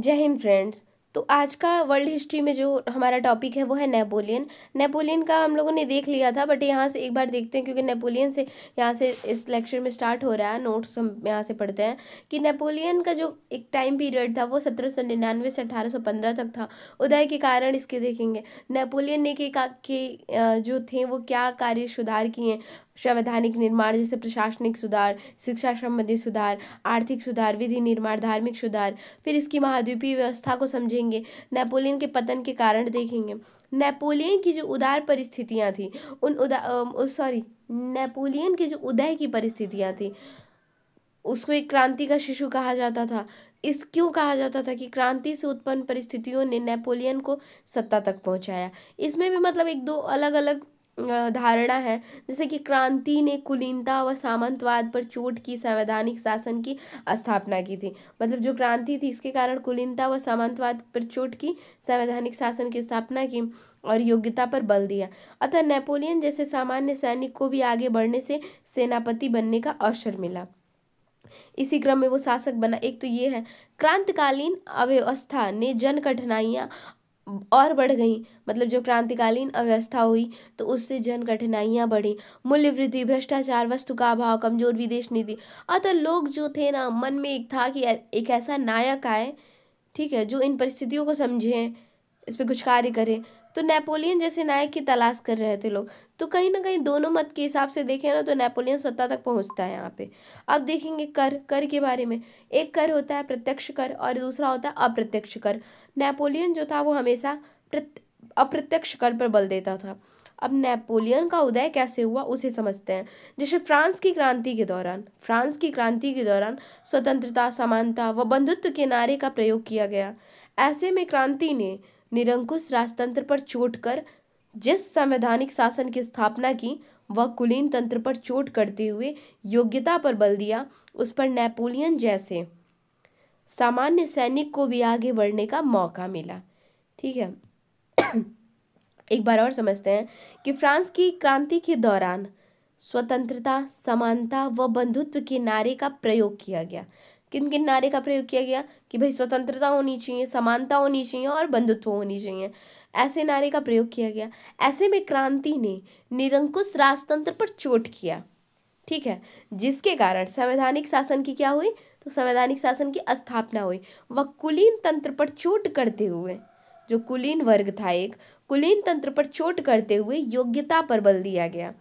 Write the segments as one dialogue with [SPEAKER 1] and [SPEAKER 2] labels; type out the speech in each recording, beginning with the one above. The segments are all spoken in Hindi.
[SPEAKER 1] जय हिंद फ्रेंड्स। तो आज का वर्ल्ड हिस्ट्री में जो हमारा टॉपिक है वो है नेपोलियन। नेपोलियन का हम लोगों ने देख लिया था, बट यहाँ से एक बार देखते हैं क्योंकि नेपोलियन से यहाँ से इस लेक्चर में स्टार्ट हो रहा है। नोट्स हम यहाँ से पढ़ते हैं कि नेपोलियन का जो एक टाइम पीरियड था वो 1799 से 1815 तक था। उदय के कारण इसके देखेंगे। नेपोलियन ने जो थे वो क्या कार्य सुधार किए। संवैधानिक निर्माण जैसे प्रशासनिक सुधार, शिक्षा संबंधी सुधार, आर्थिक सुधार, विधि निर्माण, धार्मिक सुधार। फिर इसकी महाद्वीपीय व्यवस्था को समझेंगे। नेपोलियन के पतन के कारण देखेंगे। नेपोलियन की जो उदार परिस्थितियां थी नेपोलियन की जो उदय की परिस्थितियां थी उसको एक क्रांति का शिशु कहा जाता था। इस क्यों कहा जाता था कि क्रांति से उत्पन्न परिस्थितियों ने नेपोलियन को सत्ता तक पहुंचाया। इसमें भी मतलब एक दो अलग अलग धारणा है। जैसे कि क्रांति ने कुलीनता व सामंतवाद पर चोट की संवैधानिक शासन की स्थापना की थी। मतलब जो क्रांति थी इसके कारण कुलीनता व सामंतवाद पर चोट की संवैधानिक शासन की स्थापना की और योग्यता पर बल दिया। अतः नेपोलियन जैसे सामान्य सैनिक को भी आगे बढ़ने से सेनापति बनने का अवसर मिला। इसी क्रम में वो शासक बना। एक तो ये है क्रांतिकालीन अव्यवस्था ने जन कठिनाइयां और बढ़ गई। मतलब जो क्रांतिकालीन अव्यवस्था हुई तो उससे जन कठिनाइयां बढ़ी। मूल्य वृद्धि, भ्रष्टाचार, वस्तु का अभाव, कमजोर विदेश नीति। अतः लोग जो थे ना, मन में एक था कि एक ऐसा नायक आए, ठीक है, जो इन परिस्थितियों को समझे, इस पर कुछ कार्य करे। तो नेपोलियन जैसे नायक की तलाश कर रहे थे लोग। तो कहीं ना कहीं दोनों मत के हिसाब से देखें ना तो नेपोलियन सत्ता तक पहुंचता है यहाँ पे। अब देखेंगे कर के बारे में। एक कर होता है प्रत्यक्ष कर और दूसरा होता है अप्रत्यक्ष कर। नेपोलियन जो था वो हमेशा अप्रत्यक्ष कर पर बल देता था। अब नेपोलियन का उदय कैसे हुआ उसे समझते हैं। जैसे फ्रांस की क्रांति के दौरान स्वतंत्रता, समानता व बंधुत्व के नारे का प्रयोग किया गया। ऐसे में क्रांति ने निरंकुश राजतंत्र पर चोट कर जिस संवैधानिक शासन की स्थापना की वह कुलीन तंत्र पर चोट करते हुए योग्यता पर बल दिया। उस पर नेपोलियन जैसे सामान्य सैनिक को भी आगे बढ़ने का मौका मिला। ठीक है, एक बार और समझते हैं कि फ्रांस की क्रांति के दौरान स्वतंत्रता, समानता व बंधुत्व के नारे का प्रयोग किया गया। किन किन नारे का प्रयोग किया गया कि भाई स्वतंत्रता होनी चाहिए, समानता होनी चाहिए और बंधुत्व होनी चाहिए। ऐसे नारे का प्रयोग किया गया। ऐसे में क्रांति ने निरंकुश राजतंत्र पर चोट किया, ठीक है, जिसके कारण संवैधानिक शासन की क्या हुई, तो संवैधानिक शासन की स्थापना हुई। वह कुलीन तंत्र पर चोट करते हुए, जो कुलीन वर्ग था, एक कुलीन तंत्र पर चोट करते हुए योग्यता पर बल दिया गया।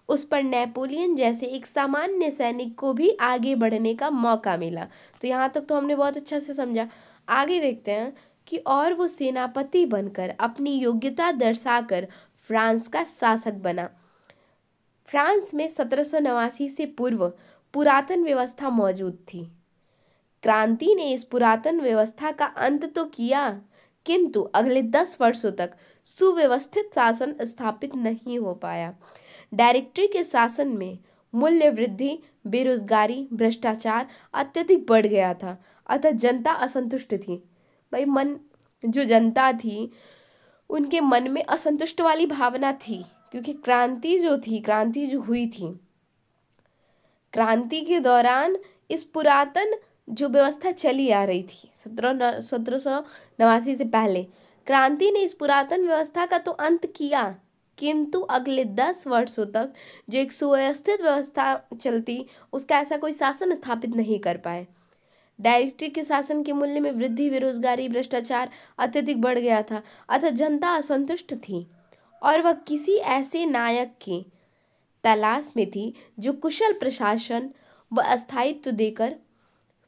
[SPEAKER 1] उस पर नेपोलियन जैसे एक सामान्य सैनिक को भी आगे बढ़ने का मौका मिला। तो यहाँ तक तो हमने बहुत अच्छा से समझा। आगे देखते हैं कि और वो सेनापति बनकर अपनी योग्यता दर्शाकर फ्रांस का शासक बना। फ्रांस में 1789 से पूर्व पुरातन व्यवस्था मौजूद थी। क्रांति ने इस पुरातन व्यवस्था का अंत तो किया, किंतु अगले 10 वर्षों तक सुव्यवस्थित शासन स्थापित नहीं हो पाया। डायरेक्टरी के शासन में मूल्य वृद्धि, बेरोजगारी, भ्रष्टाचार अत्यधिक बढ़ गया था। अतः जनता असंतुष्ट थी। भाई जो जनता थी उनके मन में असंतुष्ट वाली भावना थी, क्योंकि क्रांति जो हुई थी, क्रांति के दौरान इस पुरातन जो व्यवस्था चली आ रही थी 1789 से पहले, क्रांति ने इस पुरातन व्यवस्था का तो अंत किया, किंतु अगले 10 वर्षों तक जो एक सुव्यवस्थित व्यवस्था चलती उसका ऐसा कोई शासन स्थापित नहीं कर पाए। डायरेक्टरी के शासन के मूल्य में वृद्धि, बेरोजगारी, भ्रष्टाचार अत्यधिक बढ़ गया था। अतः जनता असंतुष्ट थी और वह किसी ऐसे नायक की तलाश में थी जो कुशल प्रशासन व स्थायित्व देकर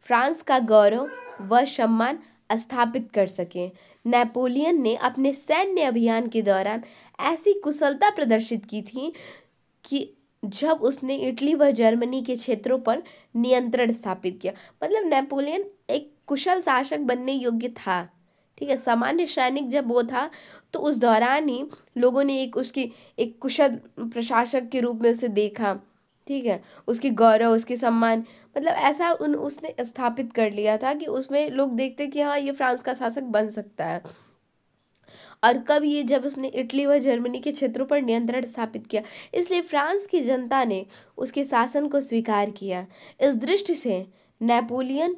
[SPEAKER 1] फ्रांस का गौरव व सम्मान स्थापित कर सके। नेपोलियन ने अपने सैन्य अभियान के दौरान ऐसी कुशलता प्रदर्शित की थी कि जब उसने इटली व जर्मनी के क्षेत्रों पर नियंत्रण स्थापित किया। मतलब नेपोलियन एक कुशल शासक बनने योग्य था, ठीक है। सामान्य सैनिक जब वो था तो उस दौरान ही लोगों ने उसकी एक कुशल प्रशासक के रूप में उसे देखा, ठीक है। उसकी गौरव, उसकी सम्मान, मतलब ऐसा उसने स्थापित कर लिया था कि उसमें लोग देखते कि हाँ ये फ्रांस का शासक बन सकता है। और कब ये, जब उसने इटली व जर्मनी के क्षेत्रों पर नियंत्रण स्थापित किया, इसलिए फ्रांस की जनता ने उसके शासन को स्वीकार किया। इस दृष्टि से नेपोलियन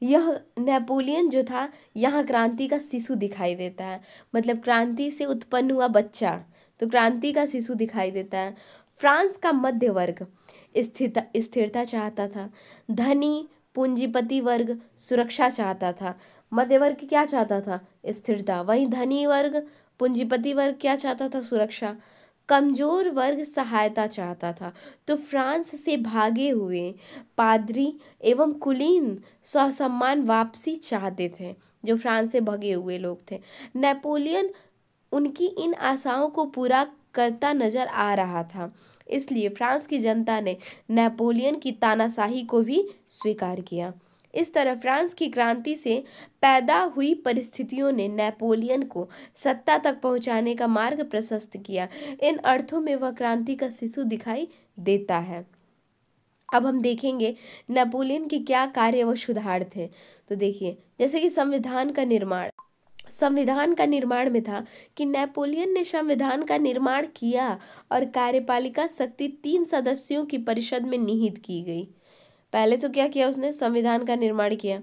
[SPEAKER 1] यह नेपोलियन जो था यहाँ क्रांति का शिशु दिखाई देता है, मतलब क्रांति से उत्पन्न हुआ बच्चा, तो क्रांति का शिशु दिखाई देता है। फ्रांस का मध्य वर्ग स्थिरता चाहता था, धनी पूंजीपति वर्ग सुरक्षा चाहता था। मध्य वर्ग क्या चाहता था? स्थिरता। वहीं धनी वर्ग पूंजीपति वर्ग क्या चाहता था? सुरक्षा। कमजोर वर्ग सहायता चाहता था। तो फ्रांस से भागे हुए पादरी एवं कुलीन ससम्मान वापसी चाहते थे, जो फ्रांस से भागे हुए लोग थे। नेपोलियन उनकी इन आशाओं को पूरा करता नजर आ रहा था, इसलिए फ्रांस की जनता ने नेपोलियन की तानाशाही को भी स्वीकार किया। इस तरह फ्रांस की क्रांति से पैदा हुई परिस्थितियों ने नेपोलियन को सत्ता तक पहुंचाने का मार्ग प्रशस्त किया। इन अर्थों में वह क्रांति का शिशु दिखाई देता है। अब हम देखेंगे नेपोलियन के क्या कार्य व सुधार थे। तो देखिए, जैसे कि संविधान का निर्माण में था कि नेपोलियन ने संविधान का निर्माण किया और कार्यपालिका शक्ति 3 सदस्यों की परिषद में निहित की गई। पहले तो क्या किया उसने? संविधान का निर्माण किया।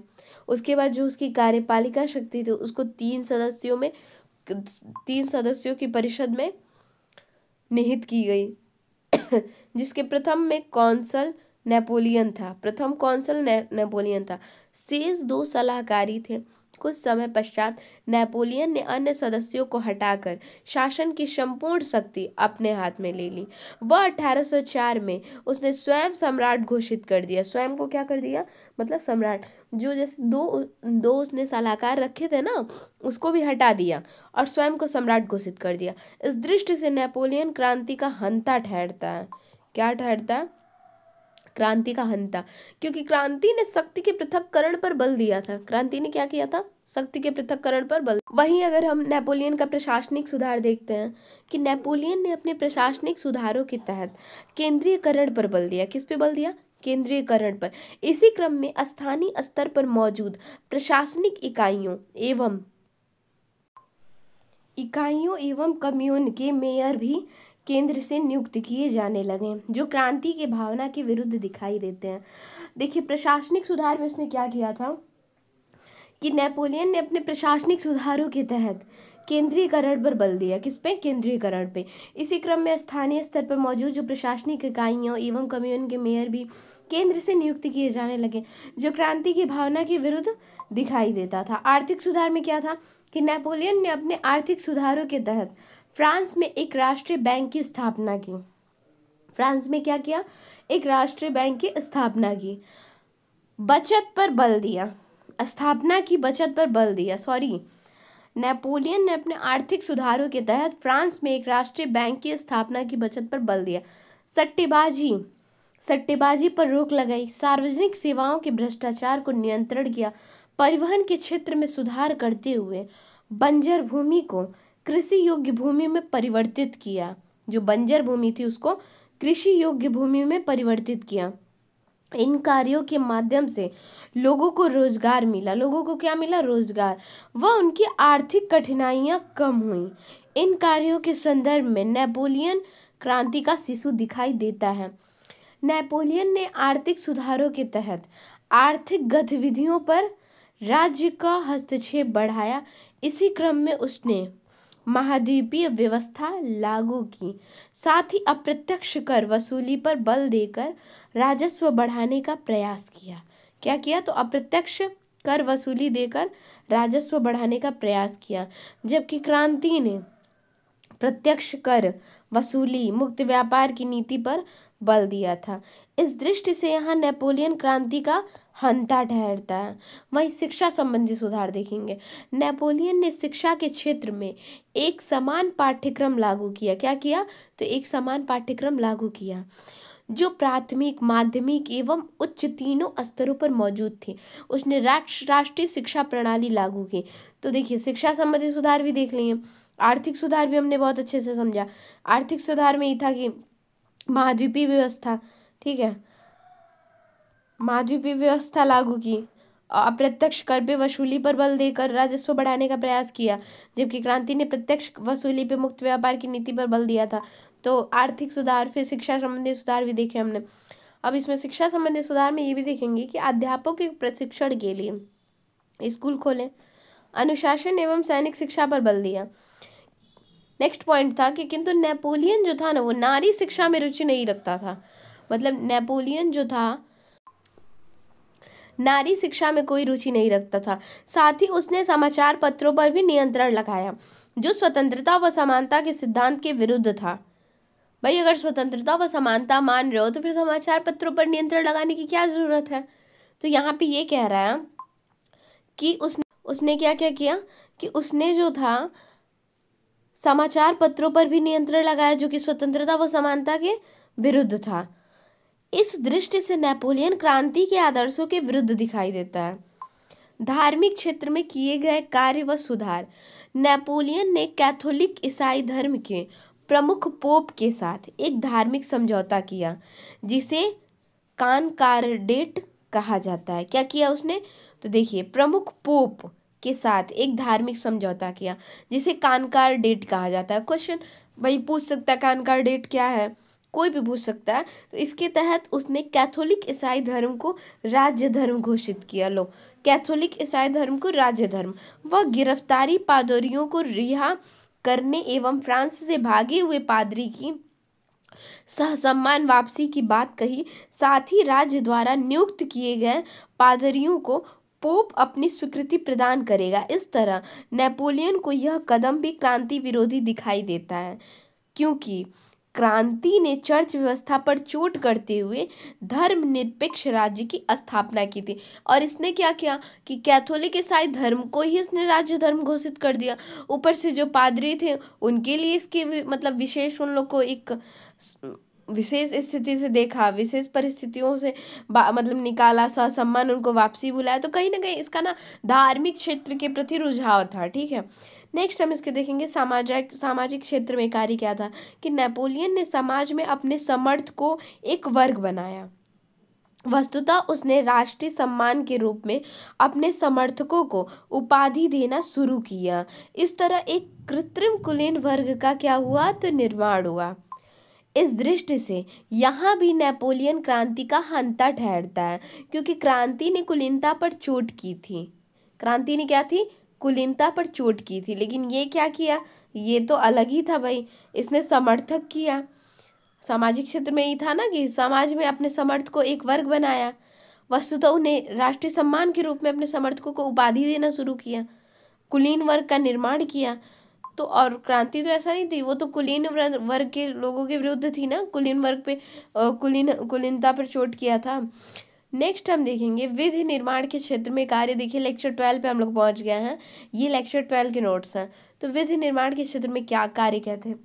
[SPEAKER 1] उसके बाद जो उसकी कार्यपालिका शक्ति थी उसको 3 सदस्यों की परिषद में निहित की गई जिसके प्रथम में कौंसल नेपोलियन था। नेपोलियन था। शेष 2 सलाहकारी थे। कुछ समय पश्चात नेपोलियन ने अन्य सदस्यों को हटाकर शासन की संपूर्ण शक्ति अपने हाथ में ले ली। वह 1804 में उसने स्वयं सम्राट घोषित कर दिया। स्वयं को क्या कर दिया? मतलब सम्राट। जो जैसे दो उसने सलाहकार रखे थे ना, उसको भी हटा दिया और स्वयं को सम्राट घोषित कर दिया। इस दृष्टि से नेपोलियन क्रांति का हंता ठहरता है। क्या ठहरता है? क्रांति का हंता, क्योंकि क्रांति ने शक्ति के पृथक्करण पर बल दिया था। क्रांति ने क्या किया था? शक्ति के पृथक्करण पर बल। वहीं अगर हम नेपोलियन का प्रशासनिक सुधार देखते हैं कि नेपोलियन ने अपने प्रशासनिक सुधारों के तहत केंद्रीयकरण पर बल दिया। किस पे बल दिया? केंद्रीयकरण पर। इसी क्रम में स्थानीय स्तर पर मौजूद प्रशासनिक इकाइयों एवं कम्यून के मेयर भी केंद्र से नियुक्त किए जाने लगे, जो क्रांति के भावना के विरुद्ध दिखाई देते हैं। देखिए, प्रशासनिक सुधार में उसने क्या किया था कि नेपोलियन ने अपने प्रशासनिक सुधारों के तहत केंद्रीयकरण पर बल दिया। किस पे? केंद्रीयकरण पे। इसी क्रम में स्थानीय स्तर पर मौजूद जो प्रशासनिक इकाइयों एवं कम्यून के मेयर भी केंद्र से नियुक्त किए जाने लगे, जो क्रांति की भावना के विरुद्ध दिखाई देता था। आर्थिक सुधार में क्या था कि नेपोलियन ने अपने आर्थिक सुधारों के तहत फ्रांस में एक राष्ट्रीय बैंक की स्थापना की। फ्रांस में क्या किया? एक राष्ट्रीय बैंक की स्थापना की। बचत पर बल दिया। स्थापना की, बचत पर बल दिया। नेपोलियन ने अपने आर्थिक सुधारों के तहत फ्रांस में एक राष्ट्रीय बैंक की स्थापना की, बचत पर बल दिया। सट्टेबाजी पर रोक लगाई। सार्वजनिक सेवाओं के भ्रष्टाचार को नियंत्रण किया। परिवहन के क्षेत्र में सुधार करते हुए बंजर भूमि को कृषि योग्य भूमि में परिवर्तित किया। जो बंजर भूमि थी उसको कृषि योग्य भूमि में परिवर्तित किया। इन कार्यों के माध्यम से लोगों को रोजगार मिला। लोगों को क्या मिला? रोजगार। वह उनकी आर्थिक कठिनाइयां कम हुई। इन कार्यों के संदर्भ में नेपोलियन क्रांति का शिशु दिखाई देता है। नेपोलियन ने आर्थिक सुधारों के तहत आर्थिक गतिविधियों पर राज्य का हस्तक्षेप बढ़ाया। इसी क्रम में उसने महाद्वीपीय व्यवस्था लागू की। साथ ही अप्रत्यक्ष कर वसूली पर बल देकर राजस्व बढ़ाने का प्रयास किया। क्या किया? तो अप्रत्यक्ष कर वसूली देकर राजस्व बढ़ाने का प्रयास किया, जबकि क्रांति ने प्रत्यक्ष कर वसूली, मुक्त व्यापार की नीति पर बल दिया था। इस दृष्टि से यहाँ नेपोलियन क्रांति का हंता ठहरता है। वहीं शिक्षा संबंधी सुधार देखेंगे। नेपोलियन ने शिक्षा के क्षेत्र में एक समान पाठ्यक्रम लागू किया। क्या किया? तो एक समान पाठ्यक्रम लागू किया, जो प्राथमिक, माध्यमिक एवं उच्च तीनों स्तरों पर मौजूद थी। उसने राष्ट्रीय शिक्षा प्रणाली लागू की। तो देखिए, शिक्षा संबंधी सुधार भी देख लिए, आर्थिक सुधार भी हमने बहुत अच्छे से समझा। आर्थिक सुधार में ये था कि महाद्वीपीय व्यवस्था, ठीक है, महाद्वीपीय व्यवस्था लागू की। अप्रत्यक्ष कर पे वसूली पर बल देकर राजस्व बढ़ाने का प्रयास किया, जबकि क्रांति ने प्रत्यक्ष वसूली पे मुक्त व्यापार की नीति पर बल दिया था। तो आर्थिक सुधार, फिर शिक्षा संबंधी सुधार भी देखे हमने। अब इसमें शिक्षा संबंधी सुधार में ये भी देखेंगे कि अध्यापकों के प्रशिक्षण के लिए स्कूल खोले, अनुशासन एवं सैनिक शिक्षा पर बल दिया। नेक्स्ट पॉइंट था कि किंतु नेपोलियन जो था ना वो नारी शिक्षा में रुचि नहीं रखता था। मतलब नेपोलियन जो था नारी शिक्षा में कोई रुचि नहीं रखता था। साथ ही उसने समाचार पत्रों पर भी नियंत्रण लगाया जो स्वतंत्रता व समानता के सिद्धांत के विरुद्ध था। भाई अगर स्वतंत्रता व समानता मान रहे हो तो फिर समाचार पत्रों पर नियंत्रण लगाने की क्या जरूरत है। तो यहाँ पे ये कह रहा है कि उसने क्या क्या किया कि उसने जो था समाचार पत्रों पर भी नियंत्रण लगाया जो कि स्वतंत्रता व समानता के विरुद्ध था। इस दृष्टि से नेपोलियन क्रांति के आदर्शों के विरुद्ध दिखाई देता है। धार्मिक क्षेत्र में किए गए कार्य व सुधार। नेपोलियन ने कैथोलिक ईसाई धर्म के प्रमुख पोप के साथ एक धार्मिक समझौता किया जिसे कॉनकॉर्डेट कहा जाता है। क्या किया उसने, तो देखिए प्रमुख पोप के साथ एक धार्मिक समझौता किया जिसे कॉनकॉर्डेट कहा जाता है। क्वेश्चन भाई पूछ सकता है कॉनकॉर्डेट क्या है, कोई भी पूछ सकता है। तो इसके तहत उसने कैथोलिक ईसाई धर्म को राज्य धर्म घोषित किया। लो, कैथोलिक ईसाई धर्म को राज्य धर्म व गिरफ्तारी पादरियों को रिहा करने एवं फ्रांस से भागे हुए पादरी की सहसम्मान वापसी की बात कही। साथ ही राज्य द्वारा नियुक्त किए गए पादरियों को पोप अपनी स्वीकृति प्रदान करेगा। इस तरह नेपोलियन को यह कदम भी क्रांति विरोधी दिखाई देता है क्योंकि क्रांति ने चर्च व्यवस्था पर चोट करते हुए धर्मनिरपेक्ष राज्य की स्थापना की थी। और इसने क्या किया कि कैथोलिक ईसाई धर्म को ही इसने राज्य धर्म घोषित कर दिया। ऊपर से जो पादरी थे उनके लिए इसके मतलब विशेष उन लोग को एक विशेष स्थिति से देखा, विशेष परिस्थितियों से मतलब निकाला, सम्मान उनको वापसी बुलाया। तो कहीं ना कहीं इसका ना धार्मिक क्षेत्र के प्रति रुझाव था। ठीक है, नेक्स्ट हम इसके देखेंगे सामाजिक क्षेत्र में कार्य क्या था कि नेपोलियन ने समाज में अपने समर्थ को एक वर्ग बनाया। वस्तुतः उसने राष्ट्रीय सम्मान के रूप में अपने समर्थकों को उपाधि देना शुरू किया। इस तरह एक कृत्रिम कुलीन वर्ग का क्या हुआ, तो निर्माण हुआ। इस दृष्टि से यहाँ भी नेपोलियन क्रांति का हंता ठहरता है क्योंकि क्रांति ने कुलीनता पर चोट की थी। क्रांति ने क्या थी, कुलीनता पर चोट की थी। लेकिन ये क्या किया, ये तो अलग ही था भाई, इसने समर्थक किया। सामाजिक क्षेत्र में ही था ना कि समाज में अपने समर्थ को एक वर्ग बनाया। वस्तुतः उन्हें राष्ट्रीय सम्मान के रूप में अपने समर्थकों को उपाधि देना शुरू किया, कुलीन वर्ग का निर्माण किया। तो और क्रांति तो ऐसा नहीं थी, वो तो कुलीन वर्ग के लोगों के विरुद्ध थी ना, कुलीन वर्ग पे कुलीनता पर चोट किया था। नेक्स्ट हम देखेंगे विधि निर्माण के क्षेत्र में कार्य। देखिए लेक्चर 12 पे हम लोग पहुंच गए हैं, ये लेक्चर 12 के नोट्स हैं। तो विधि निर्माण के क्षेत्र में क्या कार्य कहते हैं,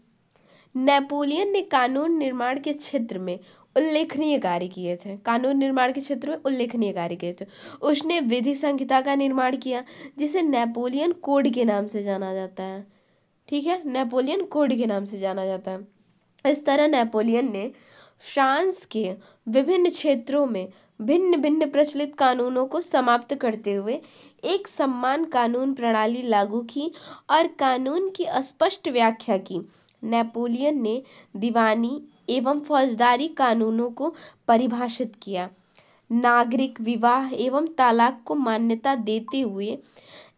[SPEAKER 1] नेपोलियन ने कानून निर्माण के क्षेत्र में उल्लेखनीय कार्य किए थे। कानून निर्माण के क्षेत्र में उल्लेखनीय कार्य किए थे। उसने विधि संहिता का निर्माण किया जिसे नेपोलियन कोड के नाम से जाना जाता है। ठीक है, नेपोलियन कोड के नाम से जाना जाता है। इस तरह नेपोलियन ने फ्रांस के विभिन्न क्षेत्रों में भिन्न भिन्न प्रचलित कानूनों को समाप्त करते हुए एक समान कानून प्रणाली लागू की और कानून की स्पष्ट व्याख्या की। नेपोलियन ने दीवानी एवं फौजदारी कानूनों को परिभाषित किया, नागरिक विवाह एवं तलाक को मान्यता देते हुए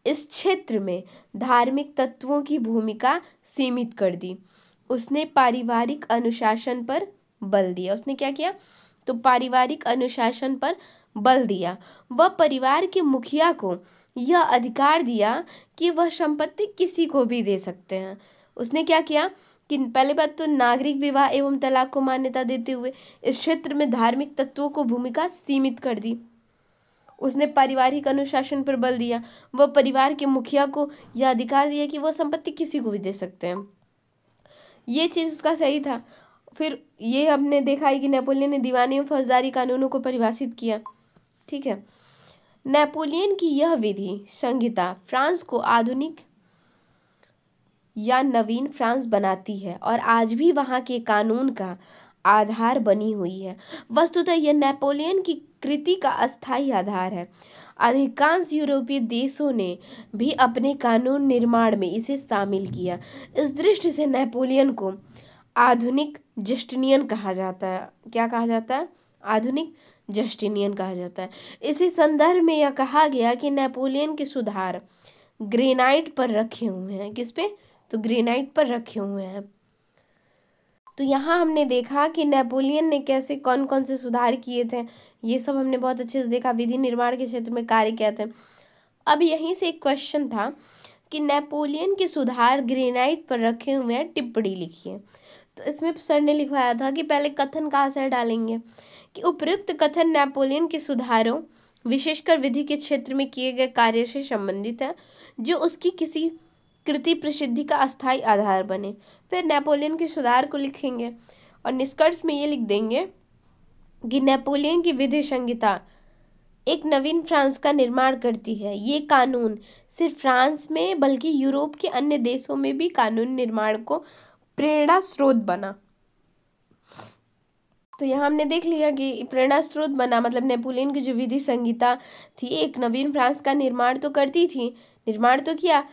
[SPEAKER 1] इस क्षेत्र में धार्मिक तत्वों की भूमिका सीमित कर दी। उसने पारिवारिक अनुशासन पर बल दिया। उसने क्या किया, तो पारिवारिक अनुशासन पर बल दिया। वह परिवार के मुखिया को यह अधिकार दिया कि वह संपत्ति किसी को भी दे सकते हैं। उसने क्या किया कि पहले बात तो नागरिक विवाह एवं तलाक को मान्यता देते हुए इस क्षेत्र में धार्मिक तत्वों को भूमिका सीमित कर दी। उसने पारिवारिक अनुशासन पर बल दिया। वह परिवार के मुखिया को यह अधिकार दिया कि वह संपत्ति किसी को भी दे सकते हैं। ये चीज़ उसका सही था। फिर ये हमने देखा है कि नेपोलियन ने दीवानी और फौजदारी कानूनों को परिभाषित किया। ठीक है, नेपोलियन की यह विधि संहिता फ्रांस को आधुनिक या नवीन फ्रांस बनाती है और आज भी वहाँ के कानून का आधार बनी हुई है। वस्तुतः यह नेपोलियन की कृति का अस्थायी आधार है। अधिकांश यूरोपीय देशों ने भी अपने कानून निर्माण में इसे शामिल किया। इस दृष्टि से नेपोलियन को आधुनिक जस्टिनियन कहा जाता है। क्या कहा जाता है, आधुनिक जस्टिनियन कहा जाता है। इसी संदर्भ में यह कहा गया कि नेपोलियन के सुधार ग्रेनाइट पर रखे हुए हैं। किस पे? तो ग्रेनाइट पर रखे हुए हैं। तो यहाँ हमने देखा कि नेपोलियन ने कैसे कौन कौन से सुधार किए थे, ये सब हमने बहुत अच्छे से देखा। विधि निर्माण के क्षेत्र में कार्य किया था। अब यहीं से एक क्वेश्चन था कि नेपोलियन के सुधार ग्रेनाइट पर रखे हुए हैं, टिप्पणी लिखिए। तो इसमें सर ने लिखवाया था कि पहले कथन कहाँ से डालेंगे कि उपयुक्त कथन नेपोलियन के सुधारों विशेषकर विधि के क्षेत्र में किए गए कार्य से संबंधित है, जो उसकी किसी कृति प्रसिद्धि का अस्थायी आधार बने। फिर नेपोलियन के सुधार को लिखेंगे और निष्कर्ष में ये लिख देंगे कि नेपोलियन की विधि संहिता एक नवीन फ्रांस का निर्माण करती है। ये कानून सिर्फ फ्रांस में बल्कि यूरोप के अन्य देशों में भी कानून निर्माण को प्रेरणा स्रोत बना। तो यहाँ हमने देख लिया कि प्रेरणा स्रोत बना, मतलब नेपोलियन की जो विधि संहिता थी एक नवीन फ्रांस का निर्माण तो करती थी, निर्माण तो किया।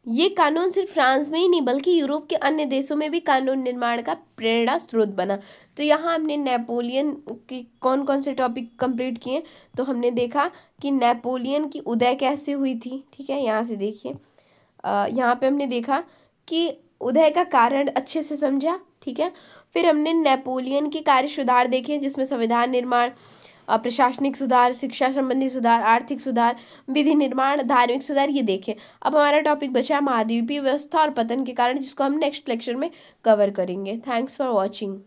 [SPEAKER 1] ये कानून सिर्फ फ्रांस में ही नहीं बल्कि यूरोप के अन्य देशों में भी कानून निर्माण का प्रेरणा स्रोत बना। तो यहाँ हमने नेपोलियन की कौन कौन से टॉपिक कंप्लीट किए। तो हमने देखा कि नेपोलियन की उदय कैसे हुई थी, ठीक है, यहाँ से देखिए, यहाँ पे हमने देखा कि उदय का कारण अच्छे से समझा, ठीक है। फिर हमने नेपोलियन के कार्य सुधार देखे, जिसमें संविधान निर्माण, प्रशासनिक सुधार, शिक्षा संबंधी सुधार, आर्थिक सुधार, विधि निर्माण, धार्मिक सुधार, ये देखे। अब हमारा टॉपिक बचा महाद्वीपीय व्यवस्था और पतन के कारण, जिसको हम नेक्स्ट लेक्चर में कवर करेंगे। Thanks for watching.